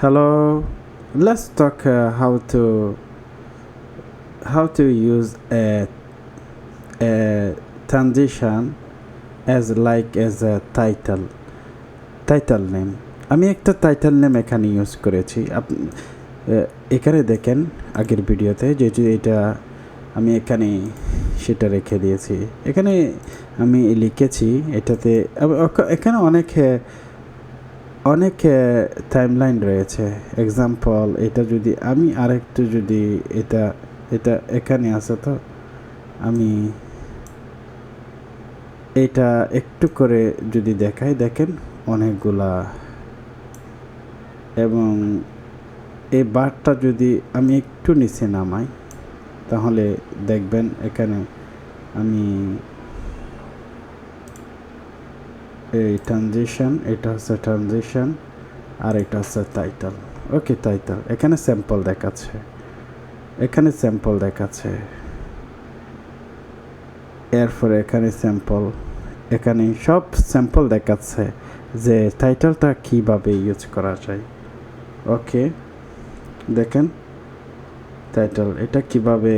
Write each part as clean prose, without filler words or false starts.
Hello, let's talk how to use a transition as a title name. আমি একটা title name এখানে use করেছি। এখানে দেখেন আগের ভিডিওতে যে এটা আমি এখানে সেটা রেখে দিয়েছি। এখানে আমি লিখেছি এটাতে এখানে অনেক টাইমলাইন রয়েছে। এক্সাম্পল এটা যদি আমি আরেকটু যদি এটা এখানে আছে, তো আমি এটা একটু করে যদি দেখাই, দেখেন অনেকগুলা, এবং এই বারটা যদি আমি একটু নিচে নামাই তাহলে দেখবেন এখানে আমি এই ট্রানজিশন, এটা হচ্ছে ট্রানজিশন আর এটা হচ্ছে টাইটেল। ওকে, টাইটেল এখানে স্যাম্পল দেখাচ্ছে, এরপরে এখানে স্যাম্পল, এখানে সব স্যাম্পল দেখাচ্ছে যে টাইটেলটা কিভাবে ইউজ করা যায়। ওকে, দেখেন টাইটেল এটা কিভাবে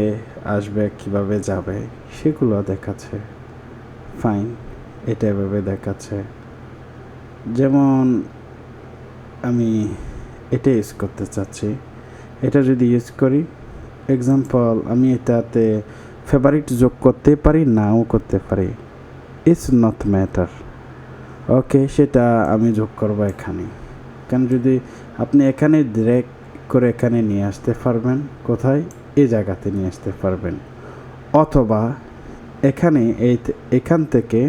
আসবে, কিভাবে যাবে সেগুলো দেখাচ্ছে। ফাইন, এটা এভাবে দেখাচ্ছে। যেমন আমি এটা ইউজ করতে চাচ্ছি, এটা যদি ইউজ করি, এক্সাম্পল আমি এটাতে ফেভারিট যোগ করতে পারি, নাও করতে পারি, ইটস নট ম্যাটার। ওকে, সেটা আমি যোগ করবো এখানে। কারণ যদি আপনি এখানে ডিরেক্ট করে এখানে নিয়ে আসতে পারবেন, কোথায়, এই জায়গাতে নিয়ে আসতে পারবেন, অথবা এখান থেকে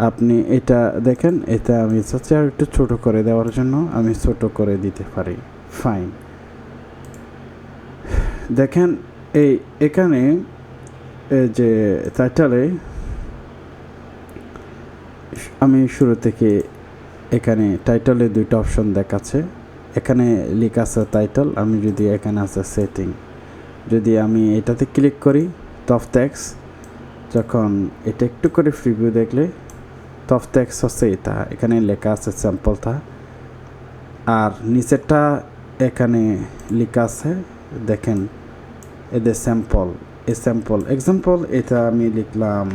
আপনি এটা দেখেন, এটা আমি চাচ্ছি আর একটু ছোটো করে দেওয়ার জন্য আমি ছোট করে দিতে পারি। ফাইন, দেখেন এখানে যে টাইটেলে আমি শুরু থেকে এখানে টাইটেলে দুইটা অপশন দেখাচ্ছে। এখানে লেখা আছে টাইটেল, আমি যদি এখানে আছে সেটিং, যদি আমি এটাতে ক্লিক করি টপ টেক্সট, যখন এটা একটু করে প্রিভিউ দেখলে টপ টেক্সট হচ্ছে এটা, এখানে লেখা আছে স্যাম্পলটা, আর নিচেরটা এখানে লেখা আছে, দেখেন এদের স্যাম্পল, স্যাম্পল এক্সাম্পল, এটা আমি লিখলাম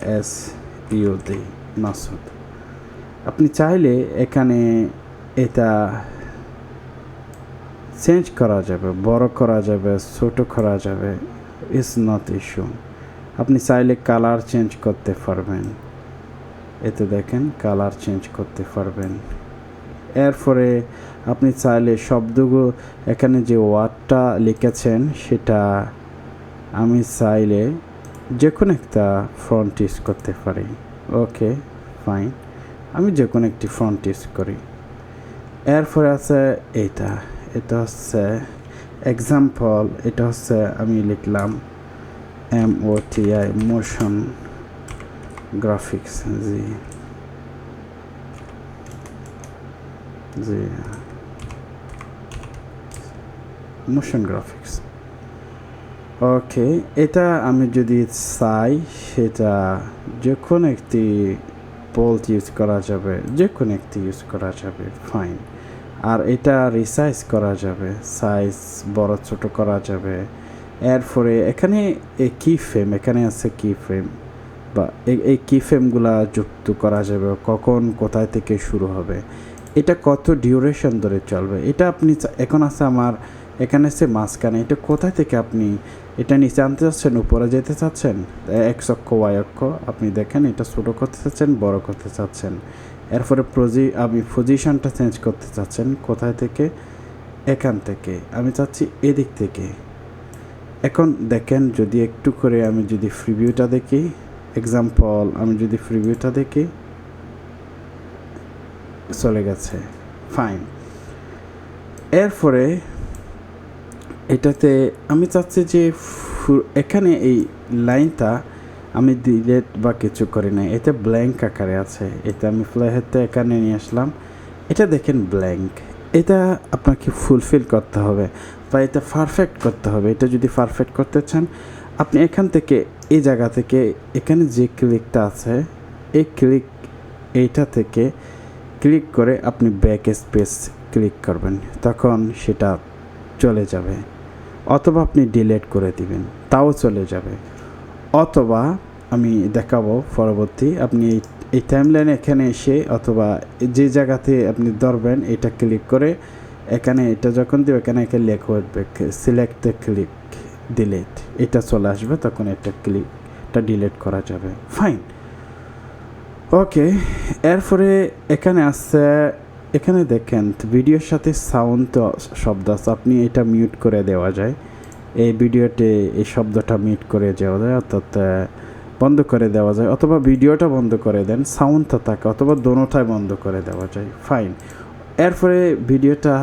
MASUD, মাসুদ। আপনি চাইলে এখানে এটা চেঞ্জ করা যাবে, বড় করা যাবে, ছোট করা যাবে, ইটস নট ইস্যু। আপনি চাইলে কালার চেঞ্জ করতে পারবেন, এতে দেখেন কালার চেঞ্জ করতে পারবেন। এরপরে আপনি চাইলে শব্দগুলো, এখানে যে ওয়ার্ডটা লিখেছেন সেটা আমি চাইলে যে কোনো একটা ফন্ট ইউজ করতে পারি। ওকে, ফাইন, আমি যে কোনো একটি ফন্ট ইউজ করি। এরপরে আছে এটা হচ্ছে এক্সাম্পল, এটা হচ্ছে আমি লিখলাম MOTI, মোশন গ্রাফিক্স, জি মোশন গ্রাফিক্স। ওকে, এটা আমি যদি চাই সেটা যে কোনো একটি বোল্ট ইউজ করা যাবে, যে কোনো একটি ইউজ করা যাবে। ফাইন, আর এটা রিসাইজ করা যাবে, সাইজ বড় ছোট করা যাবে। এরপরে এখানে কি ফ্রেম, এখানে আছে কি ফ্রেম, বা এই কি ফ্রেমগুলা যুক্ত করা যাবে, কখন কোথায় থেকে শুরু হবে, এটা কত ডিউরেশন ধরে চলবে, এটা আপনি এখন আছে আমার এখানে আছে মাঝখানে, এটা কোথায় থেকে আপনি এটা নিচে আনতে চাচ্ছেন, উপরে যেতে চাচ্ছেন, এক্স অক্ষ ওয়াই অক্ষ, আপনি দেখেন এটা ছোটো করতে চাচ্ছেন, বড় করতে চাচ্ছেন। এরপরে আমি পজিশনটা চেঞ্জ করতে চাচ্ছেন, কোথায় থেকে, এখান থেকে আমি চাচ্ছি এদিক থেকে। এখন দেখেন যদি একটু করে আমি যদি প্রিভিউটা দেখি, এক্সাম্পল আমি যদি প্রিভিউটা দেখি, চলে গেছে। ফাইন, এরপরে এটাতে আমি চাচ্ছি যে এখানে এই লাইনটা আমি ডিলেট বা কিছু করি না, এটা ব্ল্যাঙ্ক আকারে আছে, এটা আমি ফ্লাইহেডটা এখানে নিয়ে আসলাম, এটা দেখেন ব্ল্যাঙ্ক। এটা আপনাকে ফুলফিল করতে হবে বা এটা পারফেক্ট করতে হবে। এটা যদি পারফেক্ট করতে চান, আপনি এখান থেকে এই জায়গা থেকে এখানে যে ক্লিকটা আছে, এই এইটা থেকে ক্লিক করে আপনি ব্যাক স্পেস ক্লিক করবেন, তখন সেটা চলে যাবে। অথবা আপনি ডিলিট করে দিবেন, তাও চলে যাবে। অথবা আমি দেখাবো পরবর্তী, আপনি এই টাইমলাইনে এখানে এসে অথবা যে জায়গাতে আপনি ধরবেন এটা ক্লিক করে এখানে এটা যখন দেবে এখানে লেখা উঠবে সিলেক্ট ক্লিক ডিলিট, এটা চলে আসবে, তখন এটা ক্লিকটা ডিলিট করা যাবে। ফাইন, ওকে। এরপরে এখানে আসছে, এখানে দেখেন ভিডিওর সাথে সাউন্ড শব্দ আছে, আপনি এটা মিউট করে দেওয়া যায়। এই ভিডিওতে এই শব্দটা মিউট করে দেওয়া যায়, অর্থাৎ বন্ধ করে দেওয়া যায়, অথবা ভিডিওটা বন্ধ করে দেন, সাউন্ডটা থাকে, অথবা দোনোটাই বন্ধ করে দেওয়া যায়। ফাইন, এরপরে ভিডিওটা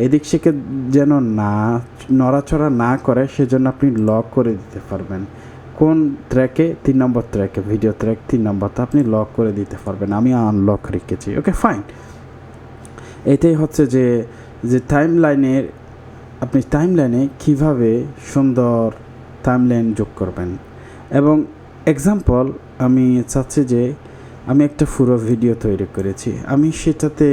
এদিক সেদিক যেন না নড়াচড়া না করে সেজন্য আপনি লক করে দিতে পারবেন। কোন ট্র্যাকে? 3 নম্বর ট্র্যাকে, ভিডিও ট্র্যাক 3 নম্বরটা আপনি লক করে দিতে পারবেন, আমি আনলক রেখেছি। ওকে ফাইন, এটাই হচ্ছে যে টাইমলাইনের, আপনি টাইমলাইনে কীভাবে সুন্দর টাইমলাইন যোগ করবেন। এবং এক্সাম্পল আমি চাচ্ছি যে আমি একটা পুরো ভিডিও তৈরি করেছি, আমি সেটাতে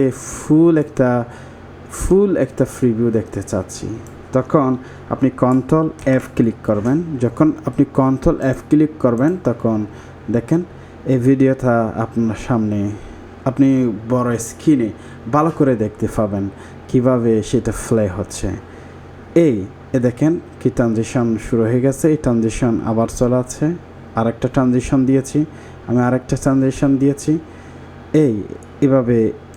ফুল একটা প্রিভিউ দেখতে চাচ্ছি, তখন আপনি কন্ট্রোল F ক্লিক করবেন। যখন আপনি কন্ট্রোল F ক্লিক করবেন তখন দেখেন এই ভিডিওটা আপনার সামনে আপনি বড় স্ক্রিনে ভালো করে দেখতে পাবেন কিভাবে সেটা প্লে হচ্ছে। এই দেখেন কি ট্রানজিশন শুরু হয়ে গেছে, এই ট্রানজিশন আবার চলে আছে, আরেকটা ট্রানজিশন দিয়েছি, আমি আরেকটা ট্রানজিশন দিয়েছি,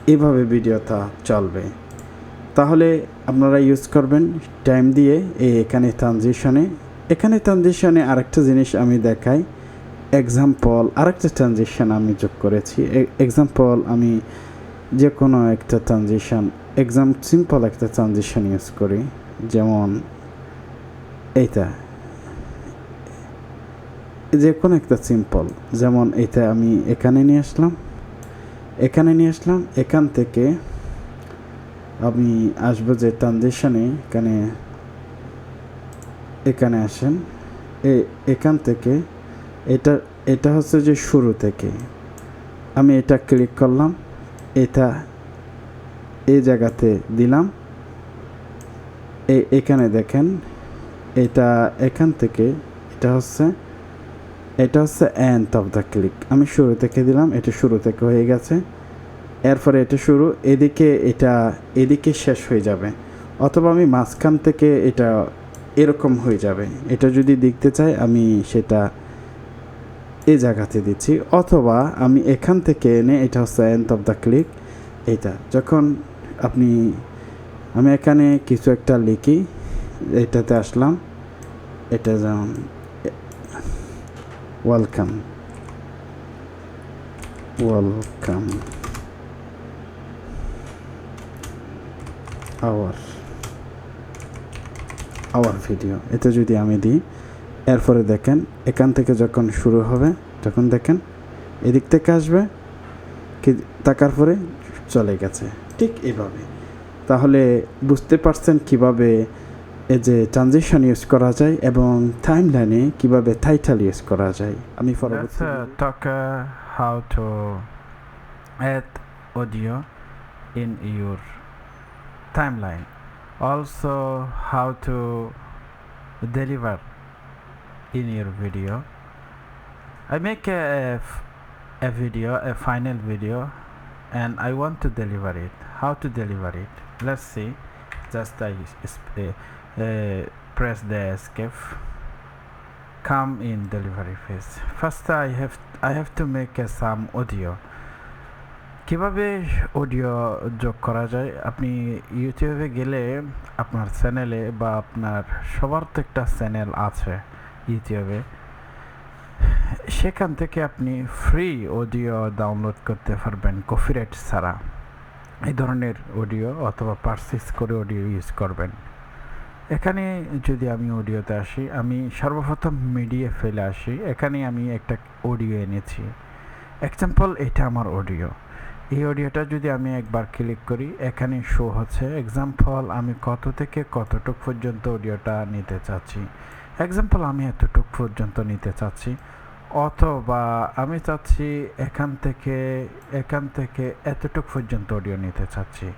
এইভাবে ভিডিওটা চলবে। তাহলে আপনারা ইউজ করবেন টাইম দিয়ে। এখানে ট্রানজিশনে আরেকটা জিনিস আমি দেখাই, এক্সাম্পল আরেকটা ট্রানজিশন আমি যোগ করেছি। এক্সাম্পল আমি যে কোনো একটা ট্রানজিশন, সিম্পল একটা ট্রানজিশন ইউজ করি, যেমন এইটা, যে কোনো একটা সিম্পল, যেমন এইটা আমি এখানে নিয়ে আসলাম, এখান থেকে আমি আসবো যে ট্রানজিশনে, এখানে আসেন, এখান থেকে এটা হচ্ছে যে শুরু থেকে আমি এটা ক্লিক করলাম, এটা এই জায়গাতে দিলাম, এখানে দেখেন এটা এখান থেকে এটা হচ্ছে এন্ড অফ দ্য ক্লিক, আমি শুরু থেকে দিলাম, এটা শুরু থেকে হয়ে গেছে। এরপরে এটা শুরু, এদিকে শেষ হয়ে যাবে, অথবা আমি মাঝখান থেকে এটা এরকম হয়ে যাবে। এটা যদি দেখতে চাই আমি সেটা এই জায়গাতে দিচ্ছি, অথবা আমি এখান থেকে এনে এটা হচ্ছে এন্ড অফ দ্য ক্লিক। এটা যখন আমি এখানে কিছু একটা লিখি, এটাতে আসলাম, এটা যেমন ওয়েলকাম আওয়ার ভিডিও, এটা যদি আমি দিই, এরপরে দেখেন এখান থেকে যখন শুরু হবে তখন দেখেন এদিক থেকে আসবে, কি তাকার পরে চলে গেছে, ঠিক এইভাবে। তাহলে বুঝতে পারছেন কিভাবে এই যে ট্রানজিশন ইউজ করা যায় এবং টাইমলাইনে কিভাবে টাইটেল ইউজ করা যায়। আমি পরবর্তী talk how to add audio in your timeline, also how to deliver in your video. I make a video, a final video, and I want to deliver it. How to deliver it? Let's see. Just I press the escape, come in delivery phase. First I have to make some audio. কিভাবে audio যোগ করা যায়? আপনি ইউটিউবে গেলে আপনার চ্যানেলে বা আপনার সবার তো একটা চ্যানেল আছে ইউটিউবে, সেখান থেকে আপনি ফ্রি অডিও ডাউনলোড করতে পারবেন কপিরাইট ছাড়া। এই ধরনের অডিও অথবা পারচেজ করে অডিও ইউজ করবেন। এখানে যদি আমি অডিওতে আসি, আমি সর্বপ্রথম মিডিয়া ফেলে আসি, এখানে আমি একটা অডিও এনেছি। এক্সাম্পল এটা আমার অডিও, এই অডিওটা যদি আমি একবার ক্লিক করি এখানে শো হচ্ছে এক্সাম্পল আমি কত থেকে কতটুক পর্যন্ত অডিওটা নিতে চাচ্ছি। এক্সাম্পল আমি এতটুক পর্যন্ত নিতে চাচ্ছি, অথবা আমি চাচ্ছি এখান থেকে এতটুক পর্যন্ত অডিও নিতে চাচ্ছি,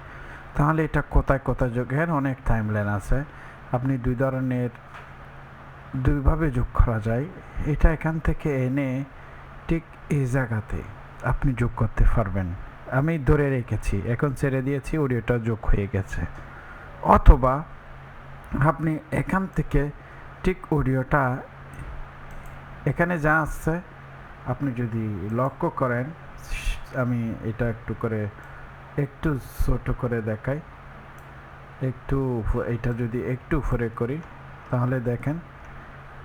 তাহলে এটা কোথায় কোথায় যোগ, হ্যাঁ অনেক টাইমলাইন আছে, আপনি দুইভাবে যোগ করা যায়। এটা এখান থেকে এনে ঠিক এই জায়গাতে আপনি যোগ করতে পারবেন। আমি ধরে রেখেছি, এখন ছেড়ে দিয়েছি, অডিওটা যোগ হয়ে গেছে। অথবা আপনি এখান থেকে ঠিক অডিওটা এখানে যা আসছে আপনি যদি লক্ষ্য করেন, আমি এটা একটু ছোট করে দেখাই, এটা যদি একটু উপরে করি তাহলে দেখেন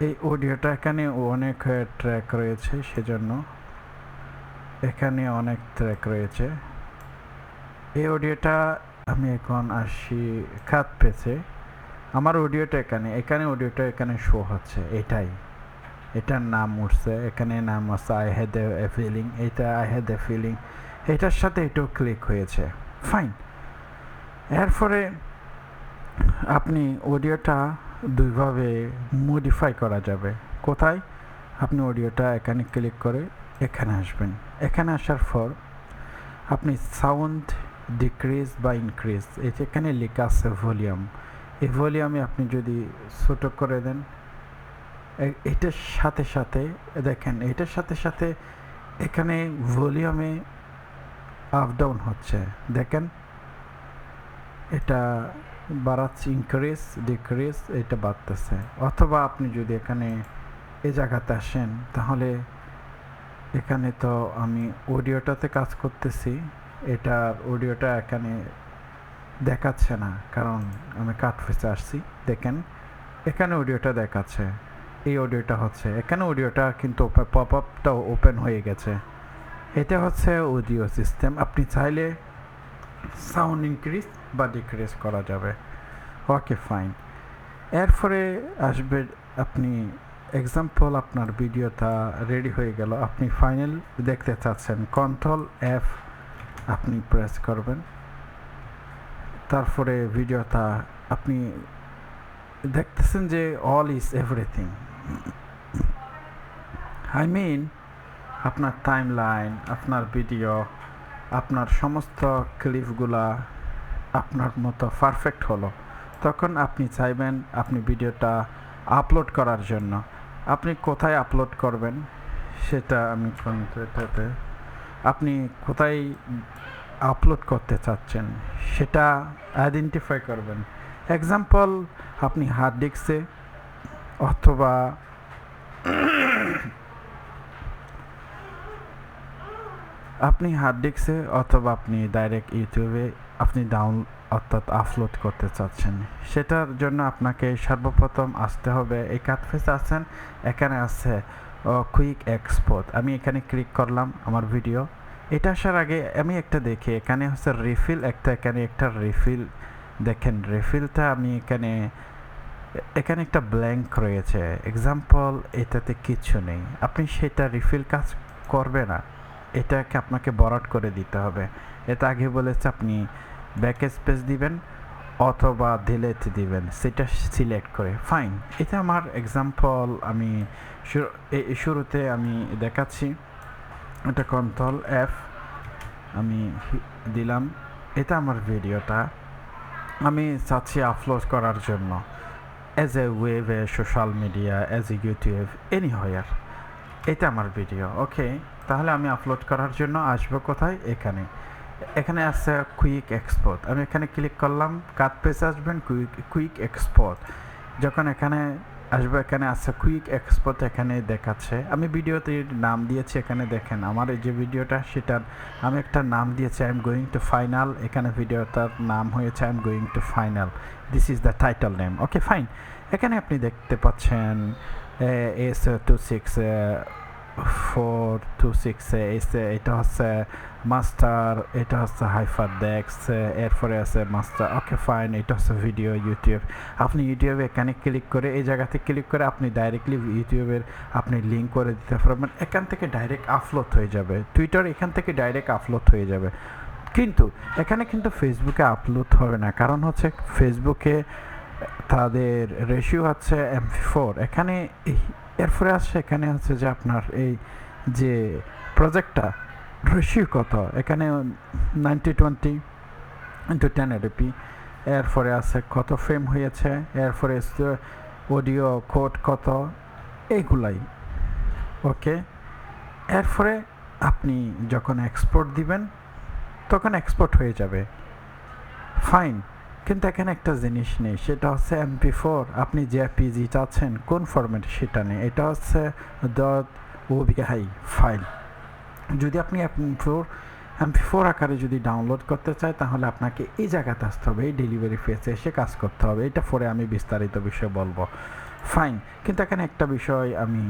এই অডিওটা এখানে অনেক ট্র্যাক রয়েছে, সেজন্য এখানে অনেক ট্র্যাক রয়েছে। এই অডিওটা আমি এখন আসি খাত পেয়েছে, আমার অডিওটা অডিওটা এখানে শো হচ্ছে, এটার নাম উঠছে, এখানে নাম আছে I had a feeling, I had a feeling, এটার সাথে এটাও ক্লিক হয়েছে, ফাইন। এরপরে আপনি অডিওটা দুইভাবে মডিফাই করা যাবে। কোথায়? আপনি অডিওটা এখানে ক্লিক করে এখানে আসবেন, এখানে আসার পর আপনি সাউন্ড ডিক্রিজ বা ইনক্রিজ, এখানে লেখা আছে ভলিউম, এই ভলিউমে আপনি যদি ছোট করে দেন, এটার সাথে দেখেন, এটার সাথে এখানে ভলিউমে আপ ডাউন হচ্ছে, দেখেন এটা বাড়াচ্ছে, ইনক্রিজ ডিক্রিজ এটা বাড়তেছে। অথবা আপনি যদি এখানে এই জায়গাতে আসেন, তাহলে এখানে তো আমি অডিওটাতে কাজ করতেছি, এটার অডিওটা এখানে দেখাচ্ছে না, কারণ আমি কাট ফেসে আসছি। দেখেন এখানে অডিওটা দেখাচ্ছে, এই অডিওটা হচ্ছে এখানে, অডিওটা কিন্তু পপ আপটাও ওপেন হয়ে গেছে। এটা হচ্ছে অডিও সিস্টেম। আপনি চাইলে সাউন্ড ইনক্রিজ বা ডিক্রিজ করা যাবে। Okay fine. এরপরে আসবে আপনি এক্সাম্পল, আপনার ভিডিওটা রেডি হয়ে গেল, আপনি ফাইনাল দেখতে চাচ্ছেন, কন্ট্রোল F আপনি প্রেস করবেন, তারপরে ভিডিওটা আপনি দেখতেছেন যে all is everything, I mean আপনার টাইমলাইন, আপনার ভিডিও, আপনার সমস্ত ক্লিপগুলা আপনার মতো পারফেক্ট হলো। তখন আপনি চাইবেন আপনি ভিডিওটা আপলোড করার জন্য, আপনি কোথায় আপলোড করবেন সেটা আমি এটাতে, আপনি কোথায় আপলোড করতে চাচ্ছেন সেটা আইডেন্টিফাই করবেন। এক্সাম্পল, আপনি হার্ড ডিস্কে অথবা আপনি ডাইরেক্ট ইউটিউবে আপনি অর্থাৎ আপলোড করতে চাচ্ছেন, সেটার জন্য আপনাকে সর্বপ্রথম আসতে হবে, এই কাটফেসে আছেন, এখানে আছে কুইক এক্সপোর্ট, আমি এখানে ক্লিক করলাম আমার ভিডিও। এটা আসার আগে আমি একটা দেখি, এখানে হচ্ছে রিফিল, এখানে একটা রিফিল, দেখেন রিফিলটা আমি এখানে একটা ব্ল্যাঙ্ক রয়েছে, এক্সাম্পল এটাতে কিছু নেই, আপনি সেটা রিফিল কাজ করবে না, এটাকে আপনাকে বরাট করে দিতে হবে। এটা আগে বলেছে আপনি ব্যাক স্পেস দিবেন অথবা ডিলেট দিবেন, সেটা সিলেক্ট করে, ফাইন। এটা আমার এক্সাম্পল, আমি শুরুতে আমি দেখাচ্ছি, এটা কন্ট্রোল F আমি দিলাম, এটা আমার ভিডিওটা আমি চাচ্ছি আপলোড করার জন্য, as a web, social media, as a YouTube, anywhere, এটা আমার ভিডিও। ওকে, তাহলে আমি আপলোড করার জন্য আসবো কোথায়? এখানে আছে কুইক এক্সপোর্ট, আমি এখানে ক্লিক করলাম, কাট পেজ আসবেন, কুইক এক্সপোর্ট, যখন এখানে আসবে এখানে আছে কুইক এক্সপোর্ট, এখানে দেখাচ্ছে, আমি ভিডিওতে নাম দিয়েছি, এখানে দেখেন আমার এই যে ভিডিওটা সেটার আমি একটা নাম দিয়েছি, I am going to final, এখানে ভিডিওটার নাম হয়েছে I am going to final, this is the title name. Okay fine. এখানে আপনি দেখতে পাচ্ছেন S26426 এটা হচ্ছে মাস্টার, এটা হচ্ছে হাইফার ডেক্স, এরপরে আছে মাস্টার। ওকে ফাইন, এটা হচ্ছে ভিডিও ইউটিউব। আপনি ইউটিউবে এখানে ক্লিক করে, এই জায়গাতে ক্লিক করে আপনি ডাইরেক্টলি ইউটিউবের আপনি লিঙ্ক করে দিতে পারবেন, এখান থেকে ডাইরেক্ট আপলোড হয়ে যাবে, টুইটার এখান থেকে ডাইরেক্ট আপলোড হয়ে যাবে। কিন্তু এখানে কিন্তু ফেসবুকে আপলোড হবে না, কারণ হচ্ছে ফেসবুকে তাদের রেশিও হচ্ছে MP4, এখানে এরপরে আসছে এখানে হচ্ছে যে আপনার এই যে প্রজেক্টটা রেশিও কত, এখানে 90/20 × 1080p। এরপরে আছে কত ফ্রেম হয়েছে, এরপরে অডিও কোড কত, এইগুলাই। ওকে, এরপরে আপনি যখন এক্সপোর্ট দিবেন তখন এক্সপোর্ট হয়ে যাবে, ফাইন। কিন্তু এখানে একটা জিনিস নেই, সেটা হচ্ছে MP4। আপনি জেপিজি চাচ্ছেন কোন ফরম্যাটে সেটা নেই, এটা হচ্ছে .obi ফাইল। যদি আপনি MP4 আকারে যদি ডাউনলোড করতে চাই তাহলে আপনাকে এই জায়গাতে আসতে হবে, এই ডেলিভারি ফেসে এসে কাজ করতে হবে। এটা পরে আমি বিস্তারিত বিষয় বলবো, ফাইন। কিন্তু এখানে একটা বিষয় আমি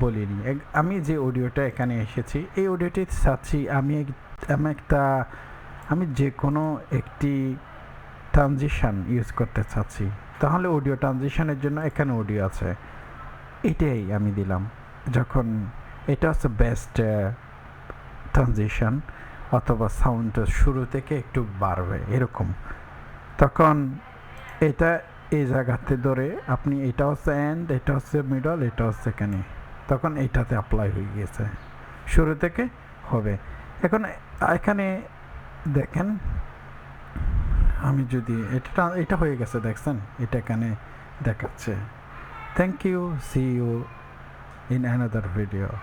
বলিনি, আমি যে অডিওটা এখানে এসেছি এই অডিওটি চাচ্ছি আমি যে কোনো একটি ট্রানজিশন ইউজ করতে চাচ্ছি, তাহলে অডিও ট্রানজিশনের জন্য এখানে অডিও আছে, এটাই আমি দিলাম। যখন এটা হচ্ছে বেস্ট ট্রানজিশন অথবা সাউন্ড শুরু থেকে একটু বাড়বে এরকম, তখন এটা এই জায়গাতে ধরে আপনি, এটা হচ্ছে এন্ড, এটা হচ্ছে মিডল, এটা হচ্ছে এখানে, তখন এইটাতে অ্যাপ্লাই হয়ে গেছে, শুরু থেকে হবে। এখন এখানে দেখেন, আমি যদি এটা হয়ে গেছে, দেখছেন এটা এখানে দেখাচ্ছে। Thank you, see you in another video.